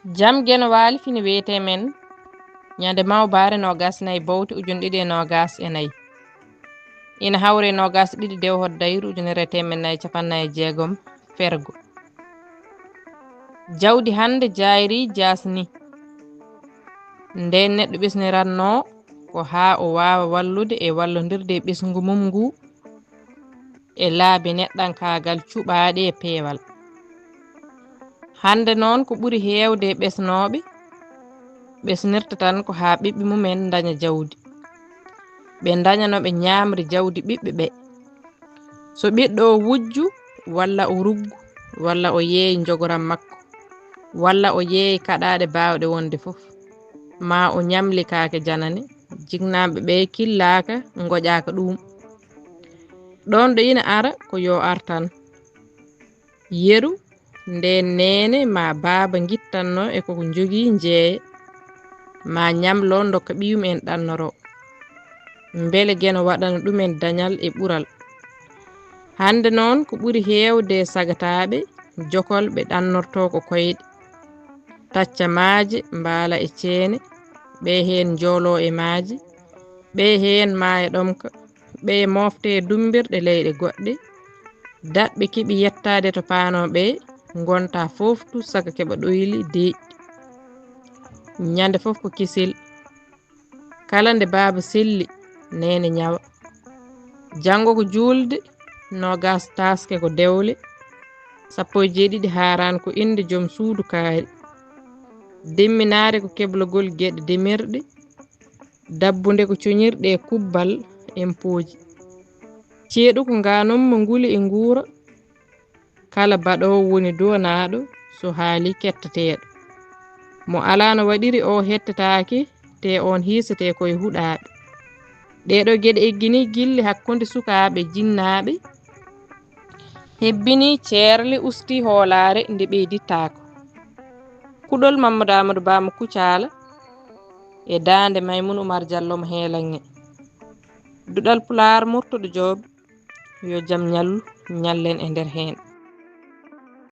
jam gen waali fini wiyete men nyande mawbare nogas nayi bawti ujun ɗiɗi e nogas e nayi ina hawre nogas ɗiɗi dew hoddayru ujunere temen nayi capannayi jeegom fergo jawdi hande jayri jasni nden neɗɗo ɓesniranno ko ha o wawa wallude e wallodirde e ɓesgu mum ngu e laabi neɗɗankagal cuɓaɗe e peewal hande noon ko ɓuri heewde e ɓesnoɓe ɓesnirta tan ko ha ɓiɓɓe mumen daña jawdi ɓe dañano ɓe ñamri jawdi ɓiɓɓe ɓe so ɓiɗɗo o wujju walla o ruggu walla o yeeyi jogoram makko walla o yeeyi kaɗaɗe bawɗe wonde fof ma o ñamli kaake janane jinnaɓe ɓe killaka goƴaka ɗum ɗon ɗo ina ara ko yo artan yeru nde nene ma baaba gittanno e koko jogui jeeya ma ñamlo dokka ɓiyum en ɗannoro beele gueno waɗana ɗumen dañal e ɓural hande noon ko ɓuri heewde sagataɓe jokol ɓe ɗannorto ko koyɗe tacca maaje mbaala e ceene ɓe hen jolo e maaje ɓe hen maaya ɗomka ɓe mofte dumbirɗe leyɗe goɗɗe daɓɓe kiɓi yettade to paanoɓe gonta foftu saka keɓa ɗoyli deƴƴi ñande fof ko kisil kala nde baaba selli nene ñawa janggo ko julde nogas taske ko dewle 17 haran ko inde joom suudu kaari demminare ko keblogol gueɗe demirɗe dabbunde ko coñirɗe kubbal empoji ceeɗu ko nganommo nguli e nguura kala baɗowo woni duwanaɗo so haali kettateɗo mo alano waɗiri o hettatake te on hisate koye huɗaɓe ɗeɗo gueɗe eggini gille hakkude sukaɓe jinnaɓe hebbini ceerle usti hoolare nde ɓeydittako kuɗol Mamadou Amadou Ba mo Kucala e dande Maymouna Oumar Diallo mo Heelange duɗal Pulaar Murtuɗo Joob yo jaam ñallu ñallen e nder hen